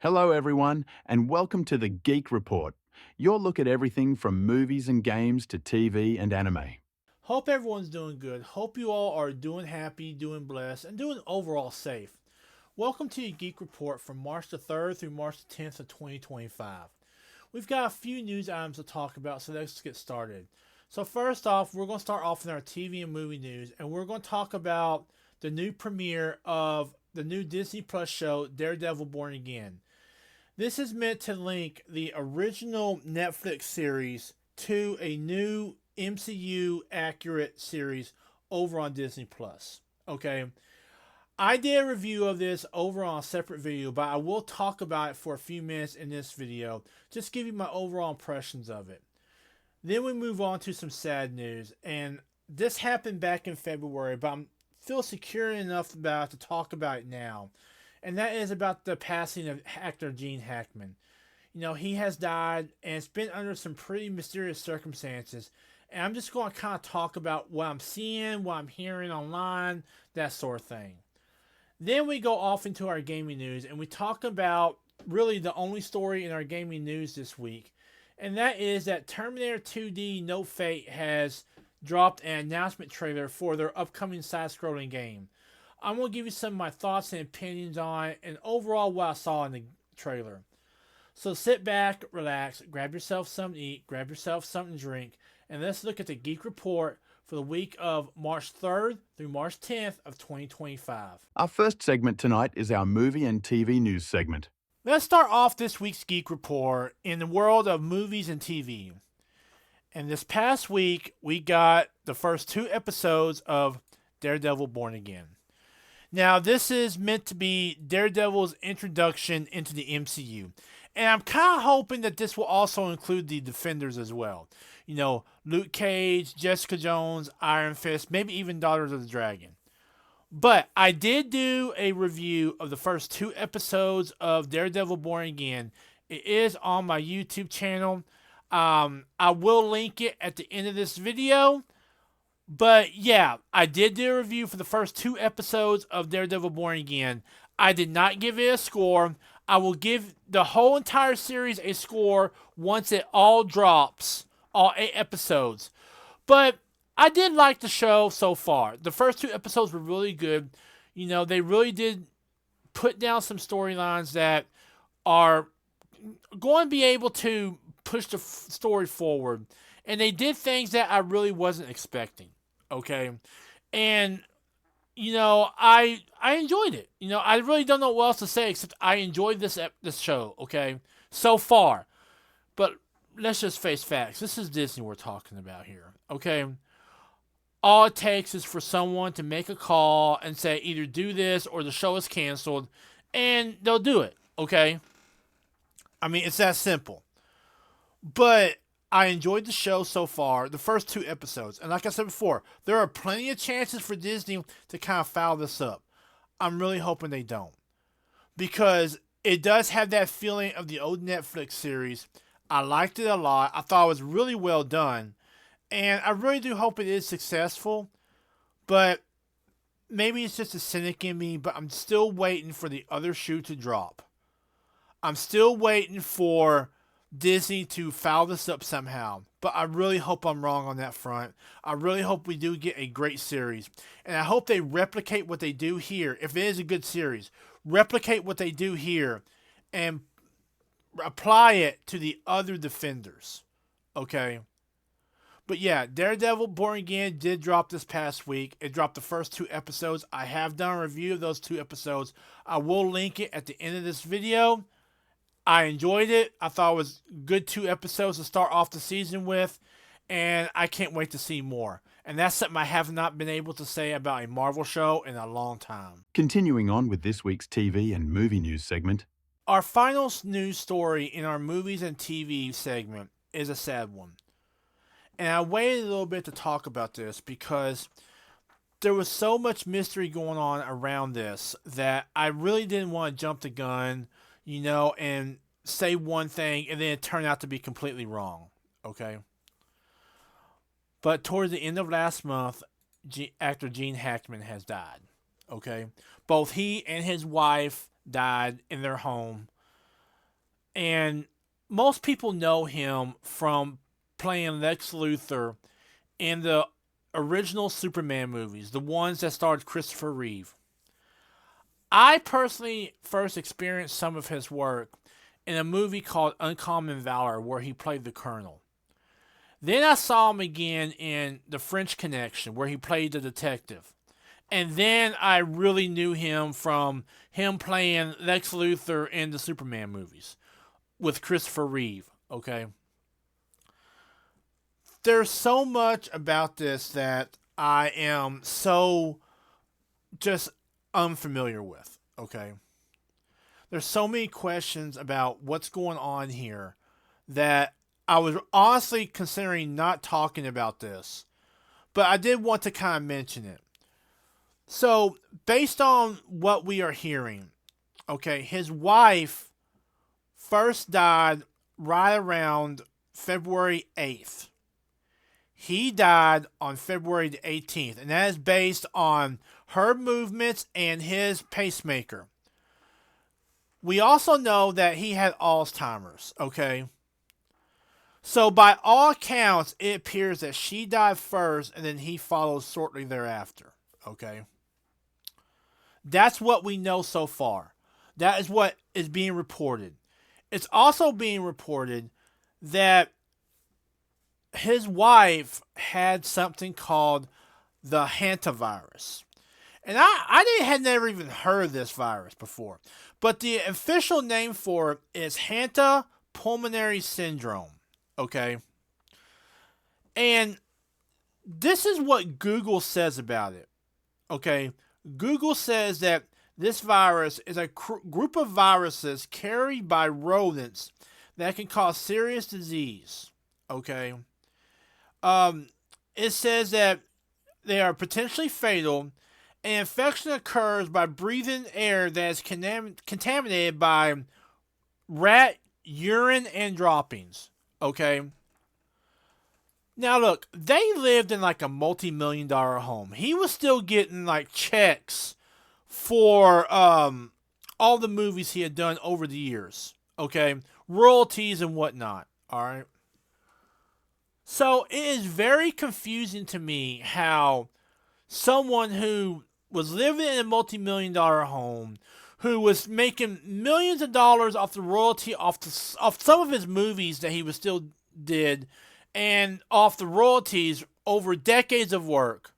Hello, everyone, and welcome to the Geek Report, your look at everything from movies and games to TV and anime. Hope everyone's doing good. Hope you all are doing happy, doing blessed, and doing overall safe. Welcome to your Geek Report from March the 3rd through March the 10th of 2025. We've got a few news items to talk about, so let's get started. So first off, we're going to start off in our TV and movie news, and we're going to talk about the new premiere of the new Disney Plus show, Daredevil Born Again. This is meant to link the original Netflix series to a new MCU accurate series over on Disney Plus. Okay. I did a review of this over on a separate video, but I will talk about it for a few minutes in this video. Just give you my overall impressions of it. Then we move on to some sad news. And this happened back in February, but I feel secure enough about it to talk about it now. And that is about the passing of actor Gene Hackman. He has died, and it's been under some pretty mysterious circumstances. And I'm just going to kind of talk about what I'm seeing, what I'm hearing online, that sort of thing. Then we go off into our gaming news, and we talk about really the only story in our gaming news this week. And that is that Terminator 2D No Fate has dropped an announcement trailer for their upcoming side-scrolling game. I'm going to give you some of my thoughts and opinions on it, and overall what I saw in the trailer. So sit back, relax, grab yourself something to eat, grab yourself something to drink, and let's look at the Geek Report for the week of March 3rd through March 10th of 2025. Our first segment tonight is our movie and TV news segment. Let's start off this week's Geek Report in the world of movies and TV. And this past week, we got the first two episodes of Daredevil Born Again. Now, this is meant to be Daredevil's introduction into the MCU. And I'm kind of hoping that this will also include the Defenders as well. Luke Cage, Jessica Jones, Iron Fist, maybe even Daughters of the Dragon. But I did do a review of the first two episodes of Daredevil Born Again. It is on my YouTube channel. I will link it at the end of this video. But yeah, I did do a review for the first two episodes of Daredevil Born Again. I did not give it a score. I will give the whole entire series a score once it all drops, all 8 episodes. But I did like the show so far. The first two episodes were really good. They really did put down some storylines that are going to be able to push the story forward. And they did things that I really wasn't expecting. Okay. And, I enjoyed it. I really don't know what else to say except I enjoyed this show. Okay. So far. But let's just face facts. This is Disney we're talking about here. Okay. All it takes is for someone to make a call and say either do this or the show is canceled. And they'll do it. Okay. I mean, it's that simple. But I enjoyed the show so far, the first two episodes. And like I said before, there are plenty of chances for Disney to kind of foul this up. I'm really hoping they don't. Because it does have that feeling of the old Netflix series. I liked it a lot. I thought it was really well done. And I really do hope it is successful. But maybe it's just a cynic in me, but I'm still waiting for the other shoe to drop. I'm still waiting for Disney to foul this up somehow. But I really hope I'm wrong on that front. I really hope we do get a great series. And I hope they replicate what they do here. If it is a good series, replicate what they do here and apply it to the other Defenders. Okay? But yeah, Daredevil Born Again did drop this past week. It dropped the first two episodes. I have done a review of those two episodes. I will link it at the end of this video. I enjoyed it. I thought it was good 2 episodes to start off the season with, and I can't wait to see more. And that's something I have not been able to say about a Marvel show in a long time. Continuing on with this week's TV and movie news segment. Our final news story in our movies and TV segment is a sad one. And I waited a little bit to talk about this because there was so much mystery going on around this that I really didn't want to jump the gun, and say one thing and then it turned out to be completely wrong. Okay? But towards the end of last month, actor Gene Hackman has died. Okay? Both he and his wife died in their home. And most people know him from playing Lex Luthor in the original Superman movies, the ones that starred Christopher Reeve. I personally first experienced some of his work in a movie called Uncommon Valor, where he played the Colonel. Then I saw him again in The French Connection, where he played the detective. And then I really knew him from him playing Lex Luthor in the Superman movies with Christopher Reeve. Okay. There's so much about this that I am so just unfamiliar with. Okay. There's so many questions about what's going on here that I was honestly considering not talking about this, but I did want to kind of mention it. So, based on what we are hearing, okay, his wife first died right around February 8th. He died on February the 18th, and that is based on her movements and his pacemaker. We also know that he had Alzheimer's, okay? So, by all accounts, it appears that she died first and then he follows shortly thereafter, okay? That's what we know so far. That is what is being reported. It's also being reported that his wife had something called the hantavirus. And I had never even heard of this virus before. But the official name for it is Hanta pulmonary syndrome. Okay? And this is what Google says about it. Okay? Google says that this virus is a group of viruses carried by rodents that can cause serious disease. Okay? It says that they are potentially fatal. An infection occurs by breathing air that is contaminated by rat urine and droppings. Okay? Now look, they lived in like a multi-million-dollar home. He was still getting like checks for all the movies he had done over the years. Okay? Royalties and whatnot. Alright? So it is very confusing to me how someone who was living in a multi-million-dollar home, who was making millions of dollars off the royalty off some of his movies that he was still did, and off the royalties over decades of work,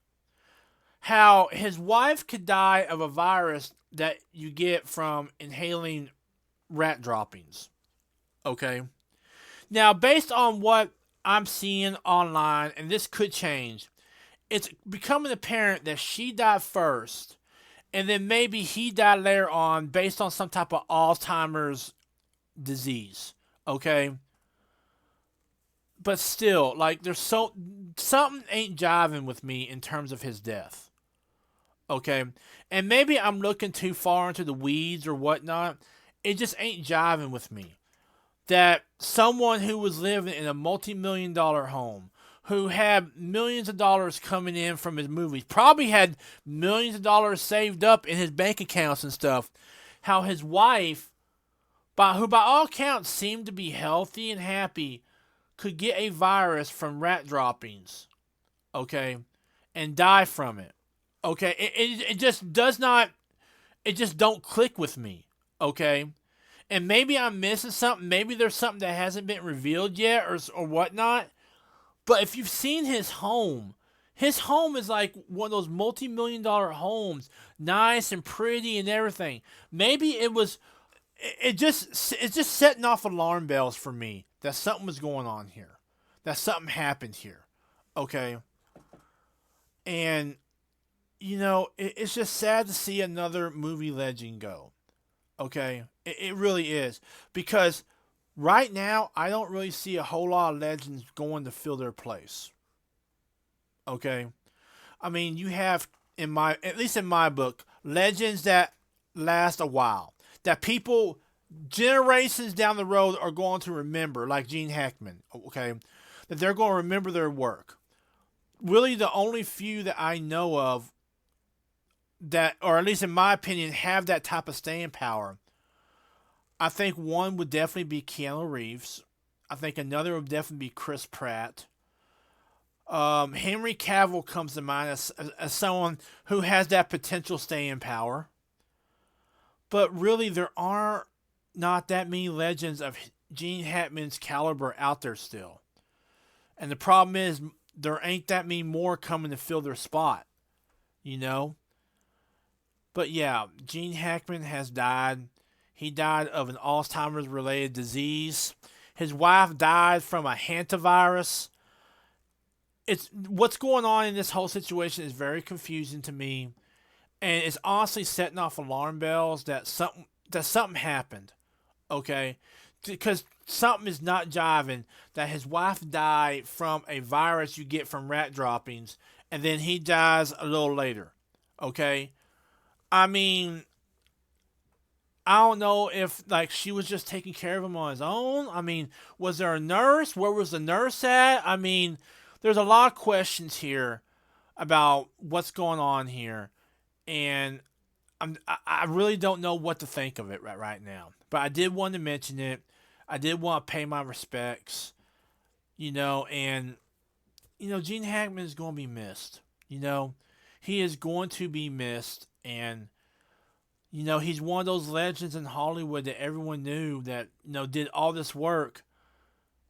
how his wife could die of a virus that you get from inhaling rat droppings. Okay? Now, based on what I'm seeing online, and this could change, it's becoming apparent that she died first, and then maybe he died later on based on some type of Alzheimer's disease. Okay? But still, like, there's something ain't jiving with me in terms of his death. Okay? And maybe I'm looking too far into the weeds or whatnot. It just ain't jiving with me that someone who was living in a multi-million-dollar home, who had millions of dollars coming in from his movies, probably had millions of dollars saved up in his bank accounts and stuff, how his wife, who by all accounts seemed to be healthy and happy, could get a virus from rat droppings, okay, and die from it. Okay, it just does not, it just don't click with me, okay? And maybe I'm missing something. Maybe there's something that hasn't been revealed yet or whatnot. But if you've seen his home is like one of those multi-million-dollar homes, nice and pretty and everything. Maybe it's just setting off alarm bells for me that something was going on here, that something happened here, okay? And it's just sad to see another movie legend go, okay? It really is, because right now I don't really see a whole lot of legends going to fill their place. Okay, I mean, you have, at least in my book, legends that last a while, that people generations down the road are going to remember, like Gene Hackman. Okay, that they're going to remember their work. Really, the only few that I know of that, or at least in my opinion, have that type of staying power I think one would definitely be Keanu Reeves. I think another would definitely be Chris Pratt. Henry Cavill comes to mind as someone who has that potential staying power. But really, there are not that many legends of Gene Hackman's caliber out there still. And the problem is, there ain't that many more coming to fill their spot, you know? But yeah, Gene Hackman has died. He died of an Alzheimer's related disease. His wife died from a hantavirus. It's what's going on in this whole situation is very confusing to me, and it's honestly setting off alarm bells that something happened. Okay, because something is not jiving. That his wife died from a virus you get from rat droppings, and then he dies a little later. Okay, I mean, I don't know if like she was just taking care of him on his own. I mean, was there a nurse? Where was the nurse at? I mean, there's a lot of questions here about what's going on here, and I really don't know what to think of it right now. But I did want to mention it. I did want to pay my respects, and Gene Hackman is going to be missed. He is going to be missed, and he's one of those legends in Hollywood that everyone knew that did all this work.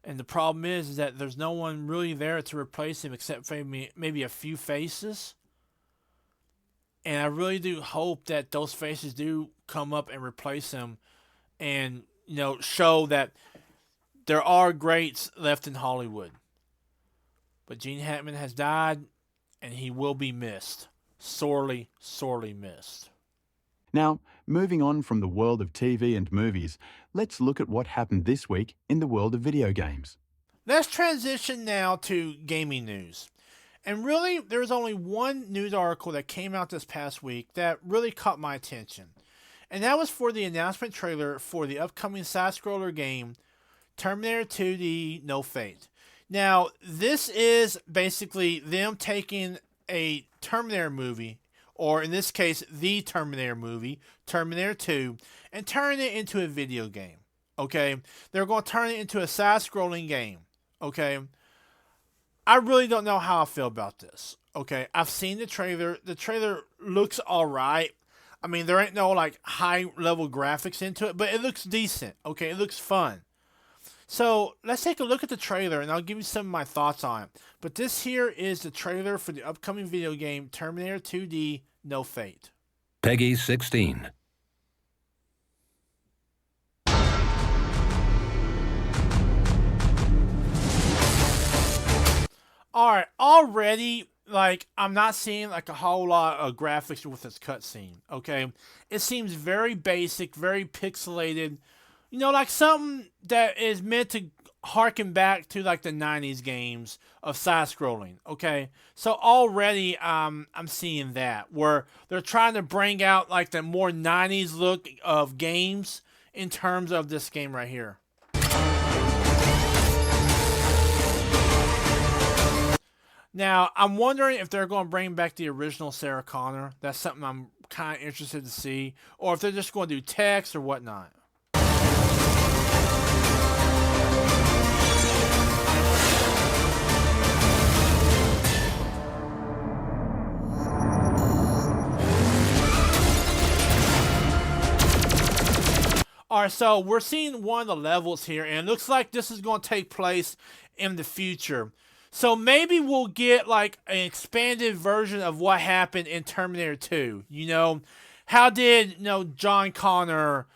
And the problem is that there's no one really there to replace him except for maybe a few faces. And I really do hope that those faces do come up and replace him and, show that there are greats left in Hollywood. But Gene Hackman has died, and he will be missed. Sorely, sorely missed. Now, moving on from the world of TV and movies, let's look at what happened this week in the world of video games. Let's transition now to gaming news. And really, there's only one news article that came out this past week that really caught my attention. And that was for the announcement trailer for the upcoming side-scroller game, Terminator 2D No Fate. Now, this is basically them taking a Terminator movie, or in this case, the Terminator movie, Terminator 2, and turning it into a video game. Okay? They're going to turn it into a side-scrolling game. Okay? I really don't know how I feel about this. Okay? I've seen the trailer. The trailer looks alright. I mean, there ain't no, high-level graphics into it, but it looks decent. Okay? It looks fun. So, let's take a look at the trailer, and I'll give you some of my thoughts on it. But this here is the trailer for the upcoming video game, Terminator 2D No Fate. Peggy 16. Alright, already, I'm not seeing, a whole lot of graphics with this cutscene, okay? It seems very basic, very pixelated. Something that is meant to harken back to, the 90s games of side-scrolling, okay? So already, I'm seeing that, where they're trying to bring out, the more 90s look of games in terms of this game right here. Now, I'm wondering if they're going to bring back the original Sarah Connor. That's something I'm kind of interested to see. Or if they're just going to do text or whatnot. Alright, so we're seeing one of the levels here, and it looks like this is going to take place in the future. So maybe we'll get an expanded version of what happened in Terminator 2. How did John Connor?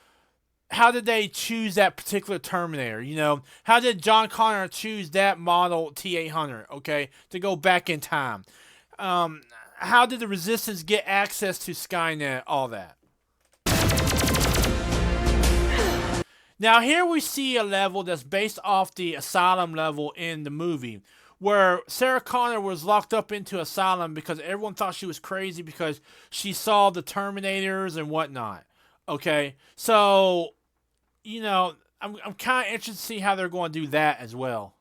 How did they choose that particular Terminator? How did John Connor choose that model T-800? Okay, to go back in time. How did the Resistance get access to Skynet? All that. Now here we see a level that's based off the Asylum level in the movie, where Sarah Connor was locked up into Asylum because everyone thought she was crazy because she saw the Terminators and whatnot. Okay, so, I'm kind of interested to see how they're going to do that as well.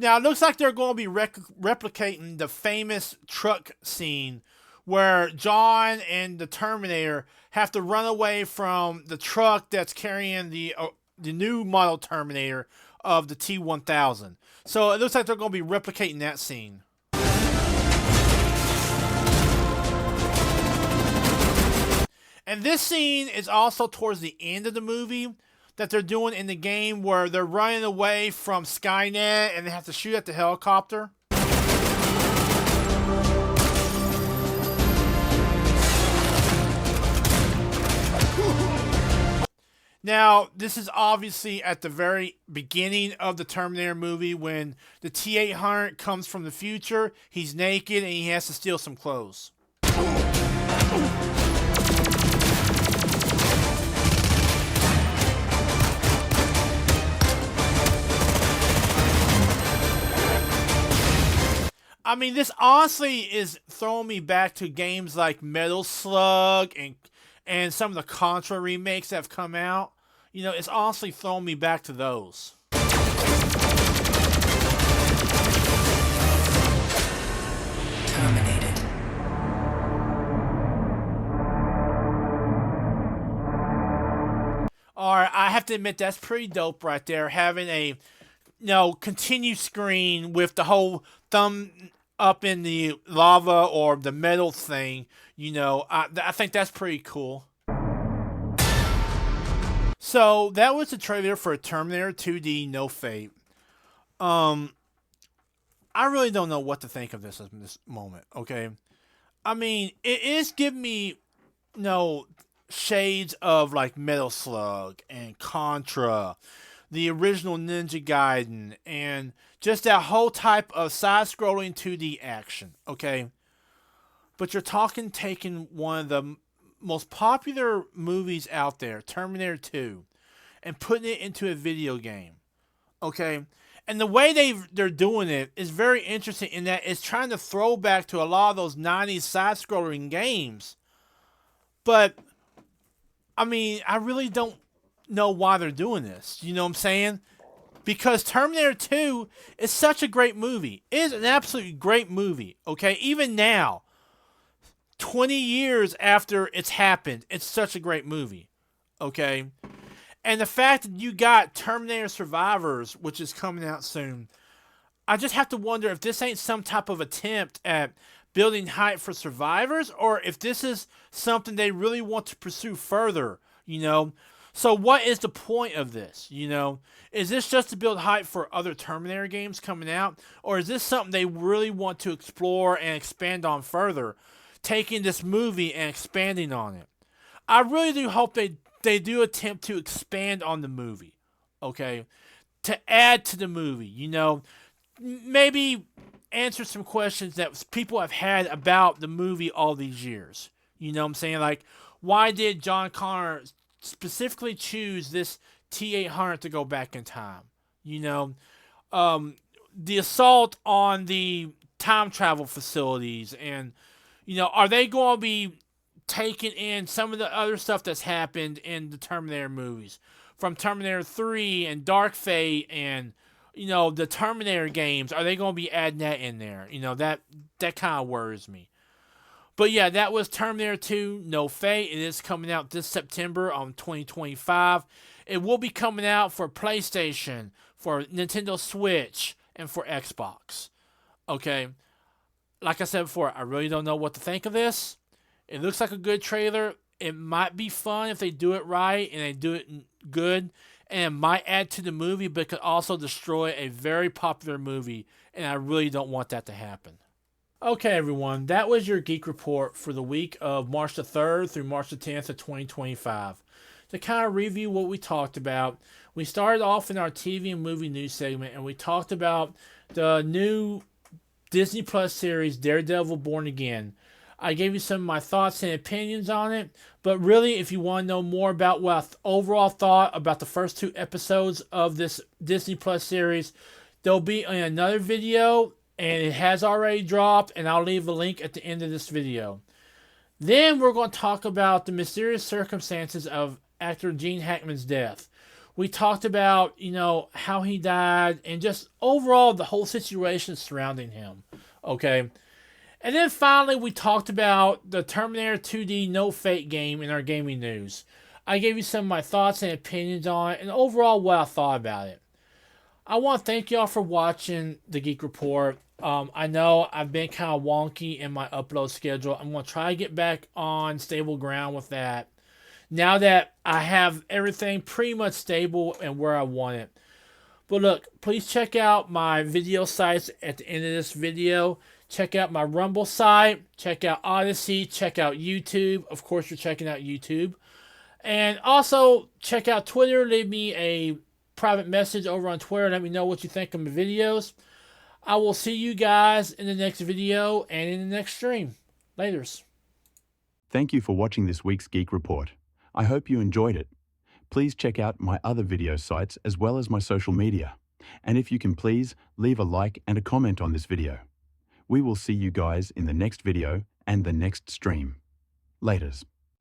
Now, it looks like they're going to be replicating the famous truck scene where John and the Terminator have to run away from the truck that's carrying the new model Terminator of the T-1000. So it looks like they're going to be replicating that scene. And this scene is also towards the end of the movie that they're doing in the game where they're running away from Skynet and they have to shoot at the helicopter. Now, this is obviously at the very beginning of the Terminator movie when the T-800 comes from the future. He's naked and he has to steal some clothes. I mean, this honestly is throwing me back to games like Metal Slug and some of the Contra remakes that have come out. You know, it's honestly throwing me back to those. Terminated. Alright, I have to admit that's pretty dope right there. Having a continue screen with the whole thumb up in the lava or the metal thing. I think that's pretty cool. So that was the trailer for Terminator 2D No Fate. I really don't know what to think of this at this moment, okay? I mean, it is giving me, shades of like Metal Slug and Contra, the original Ninja Gaiden, and just that whole type of side-scrolling 2D action, okay? But you're taking one of the most popular movies out there, Terminator 2, and putting it into a video game, okay? And the way they're doing it is very interesting in that it's trying to throw back to a lot of those 90s side-scrolling games. But, I mean, I really don't know why they're doing this. You know what I'm saying? Because Terminator 2 is such a great movie. It is an absolutely great movie, okay? Even now, 20 years after it's happened, it's such a great movie, okay? And the fact that you got Terminator Survivors, which is coming out soon, I just have to wonder if this ain't some type of attempt at building hype for Survivors, or if this is something they really want to pursue further, So what is the point of this, Is this just to build hype for other Terminator games coming out? Or is this something they really want to explore and expand on further, taking this movie and expanding on it? I really do hope they do attempt to expand on the movie, okay? To add to the movie, maybe answer some questions that people have had about the movie all these years. You know what I'm saying? Like, why did John Connor specifically choose this T-800 to go back in time? The assault on the time travel facilities, and, are they going to be taking in some of the other stuff that's happened in the Terminator movies? From Terminator 3 and Dark Fate and, the Terminator games, are they going to be adding that in there? That kind of worries me. But yeah, that was Terminator 2 No Fate. It is coming out this September on 2025. It will be coming out for PlayStation, for Nintendo Switch, and for Xbox. Okay? Like I said before, I really don't know what to think of this. It looks like a good trailer. It might be fun if they do it right and they do it good. And it might add to the movie, but it could also destroy a very popular movie. And I really don't want that to happen. Okay, everyone, that was your Geek Report for the week of March the 3rd through March the 10th of 2025. To kind of review what we talked about, we started off in our TV and movie news segment, and we talked about the new Disney Plus series, Daredevil Born Again. I gave you some of my thoughts and opinions on it, but really, if you want to know more about what I overall thought about the first 2 episodes of this Disney Plus series, they'll be in another video, and it has already dropped, and I'll leave a link at the end of this video. Then we're going to talk about the mysterious circumstances of actor Gene Hackman's death. We talked about, how he died and just overall the whole situation surrounding him. Okay. And then finally, we talked about the Terminator 2D No Fate game in our gaming news. I gave you some of my thoughts and opinions on it and overall what I thought about it. I want to thank y'all for watching the Geek Report. I know I've been kind of wonky in my upload schedule. I'm going to try to get back on stable ground with that. Now that I have everything pretty much stable and where I want it. But look, please check out my video sites at the end of this video. Check out my Rumble site. Check out Odyssey. Check out YouTube. Of course, you're checking out YouTube. And also, check out Twitter. Leave me a private message over on Twitter. Let me know what you think of my videos. I will see you guys in the next video and in the next stream. Laters. Thank you for watching this week's Geek Report. I hope you enjoyed it. Please check out my other video sites as well as my social media. And if you can please, leave a like and a comment on this video. We will see you guys in the next video and the next stream. Laters.